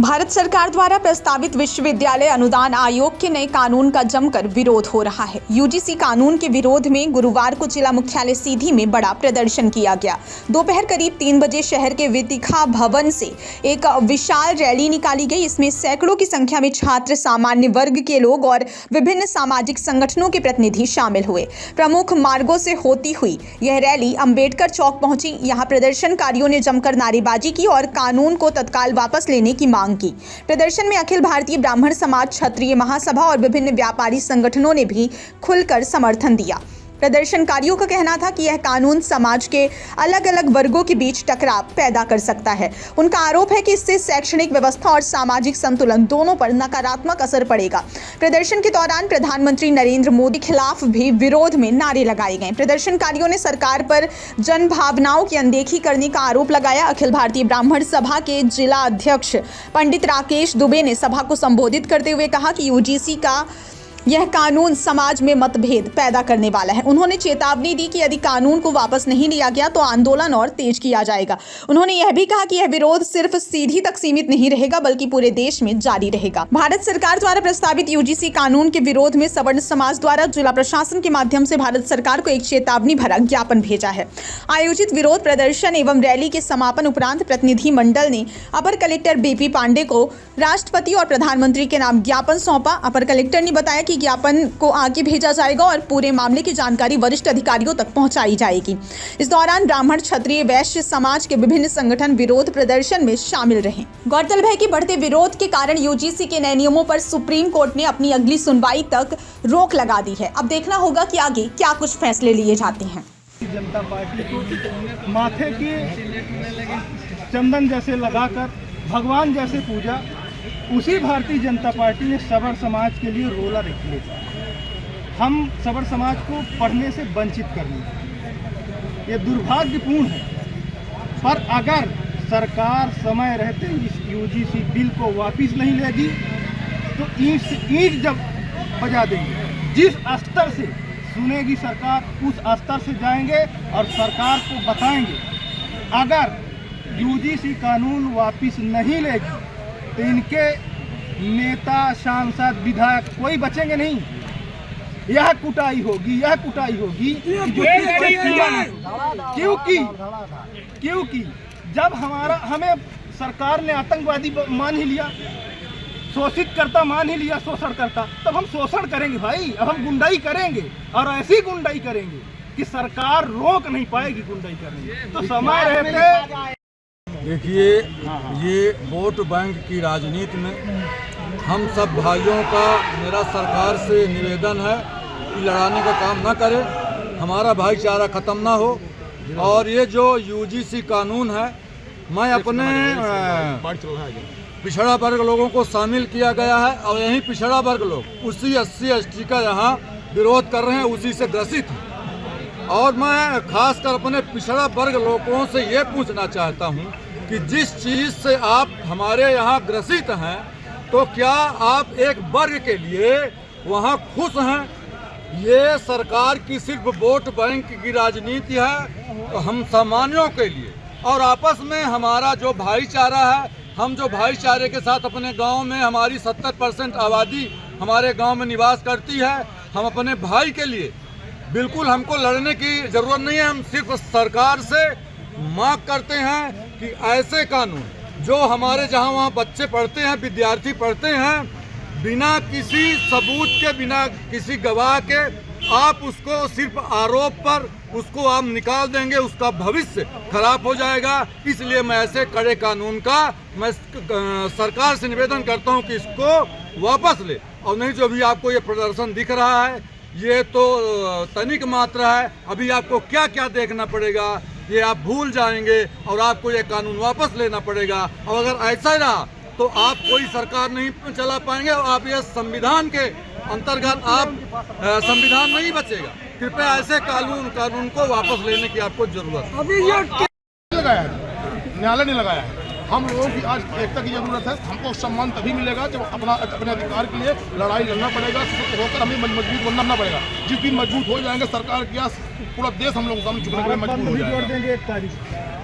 भारत सरकार द्वारा प्रस्तावित विश्वविद्यालय अनुदान आयोग के नए कानून का जमकर विरोध हो रहा है। यूजीसी कानून के विरोध में गुरुवार को जिला मुख्यालय सीधी में बड़ा प्रदर्शन किया गया। दोपहर करीब 3 बजे शहर के वितिका भवन से एक विशाल रैली निकाली गई। इसमें सैकड़ों की संख्या में छात्र, सामान्य वर्ग के लोग और विभिन्न सामाजिक संगठनों के प्रतिनिधि शामिल हुए। प्रमुख मार्गों से होती हुई यह रैली अंबेडकर चौक पहुंची। यहाँ प्रदर्शनकारियों ने जमकर नारेबाजी की और कानून को तत्काल वापस लेने की मांग की। प्रदर्शन में अखिल भारतीय ब्राह्मण समाज, क्षत्रिय महासभा और विभिन्न व्यापारी संगठनों ने भी खुलकर समर्थन दिया। प्रदर्शनकारियों का कहना था कि यह कानून समाज के अलग अलग वर्गों के बीच टकराव पैदा कर सकता है। उनका आरोप है कि इससे शैक्षणिक व्यवस्था और सामाजिक संतुलन दोनों पर नकारात्मक असर पड़ेगा। प्रदर्शन के दौरान प्रधानमंत्री नरेंद्र मोदी के खिलाफ भी विरोध में नारे लगाए गए। प्रदर्शनकारियों ने सरकार पर जन भावनाओं की अनदेखी करने का आरोप लगाया। अखिल भारतीय ब्राह्मण सभा के जिला अध्यक्ष पंडित राकेश दुबे ने सभा को संबोधित करते हुए कहा कि यूजीसी का यह कानून समाज में मतभेद पैदा करने वाला है। उन्होंने चेतावनी दी कि यदि कानून को वापस नहीं लिया गया तो आंदोलन और तेज किया जाएगा। उन्होंने यह भी कहा कि यह विरोध सिर्फ सीधी तक सीमित नहीं रहेगा बल्कि पूरे देश में जारी रहेगा। भारत सरकार द्वारा प्रस्तावित यूजीसी कानून के विरोध में सवर्ण समाज द्वारा जिला प्रशासन के माध्यम से भारत सरकार को एक चेतावनी भरा ज्ञापन भेजा है। आयोजित विरोध प्रदर्शन एवं रैली के समापन उपरांत प्रतिनिधि मंडल ने अपर कलेक्टर बीपी पांडे को राष्ट्रपति और प्रधानमंत्री के नाम ज्ञापन सौंपा। अपर कलेक्टर ने बताया कि ज्ञापन को आगे भेजा जाएगा और पूरे मामले की जानकारी वरिष्ठ अधिकारियों तक पहुंचाई जाएगी। इस दौरान ब्राह्मण, क्षत्रिय, वैश्य समाज के विभिन्न संगठन विरोध प्रदर्शन में शामिल रहे। गौरतलब है कि बढ़ते विरोध के कारण यूजीसी के नए नियमों पर सुप्रीम कोर्ट ने अपनी अगली सुनवाई तक रोक लगा दी है। अब देखना होगा कि आगे क्या कुछ फैसले लिए जाते हैं। जनता पार्टी को माथे की चंदन जैसे लगाकर भगवान जैसे पूजा, उसी भारतीय जनता पार्टी ने सवर्ण समाज के लिए रोला रख लिया। हम सवर्ण समाज को पढ़ने से वंचित करने, ये दुर्भाग्यपूर्ण है। पर अगर सरकार समय रहते इस यूजीसी बिल को वापस नहीं लेगी तो ईंट से ईंट जब बजा देंगे। जिस स्तर से सुनेगी सरकार उस स्तर से जाएंगे और सरकार को बताएंगे अगर यूजीसी कानून वापस नहीं लेगी तो इनके नेता, सांसद, विधायक कोई बचेंगे नहीं। यह कुटाई होगी, यह कुटाई होगी। क्योंकि जब हमें सरकार ने आतंकवादी मान ही लिया, शोषित करता मान ही लिया, शोषण करता, तब हम शोषण करेंगे भाई। अब हम गुंडाई करेंगे और ऐसी गुंडाई करेंगे कि सरकार रोक नहीं पाएगी गुंडाई करने। तो समय रहते देखिए, ये वोट बैंक की राजनीति में हम सब भाइयों का मेरा सरकार से निवेदन है कि लड़ाने का काम ना करे, हमारा भाईचारा ख़त्म ना हो। और ये जो यूजीसी कानून है, मैं अपने पिछड़ा वर्ग लोगों को शामिल किया गया है और यही पिछड़ा वर्ग लोग उसी SC/ST का यहाँ विरोध कर रहे हैं, उसी से ग्रसित हैं। और मैं खासकर अपने पिछड़ा वर्ग लोगों से ये पूछना चाहता हूँ कि जिस चीज़ से आप हमारे यहाँ ग्रसित हैं, तो क्या आप एक वर्ग के लिए वहाँ खुश हैं? ये सरकार की सिर्फ वोट बैंक की राजनीति है। तो हम सामान्यों के लिए और आपस में हमारा जो भाईचारा है, हम जो भाईचारे के साथ अपने गांव में हमारी 70% आबादी हमारे गांव में निवास करती है, हम अपने भाई के लिए बिल्कुल हमको लड़ने की ज़रूरत नहीं है। हम सिर्फ सरकार से मांग करते हैं कि ऐसे कानून जो हमारे जहां वहां बच्चे पढ़ते हैं, विद्यार्थी पढ़ते हैं, बिना किसी सबूत के, बिना किसी गवाह के आप उसको सिर्फ आरोप पर उसको आप निकाल देंगे, उसका भविष्य खराब हो जाएगा। इसलिए मैं ऐसे कड़े कानून का मैं सरकार से निवेदन करता हूं कि इसको वापस ले। और नहीं, जो भी आपको ये प्रदर्शन दिख रहा है ये तो तनिक मात्रा है। अभी आपको क्या क्या देखना पड़ेगा ये आप भूल जाएंगे और आपको ये कानून वापस लेना पड़ेगा। और अगर ऐसा ही रहा तो आप कोई सरकार नहीं चला पाएंगे और आप ये संविधान के अंतर्गत आप संविधान नहीं बचेगा। कृपया ऐसे कानून को वापस लेने की आपको जरूरत है। अभी ये लगाया है, न्यायालय ने लगाया है। हम लोगों की आज एकता की जरूरत है। हमको सम्मान तभी मिलेगा जब अपने अधिकार के लिए लड़ाई लड़ना पड़ेगा, होकर हमें मजबूत बनना पड़ेगा। जिस दिन मजबूत हो जाएंगे सरकार क्या पूरा देश हम लोगों को सामने झुकने के लिए मजबूर हो जाएगा।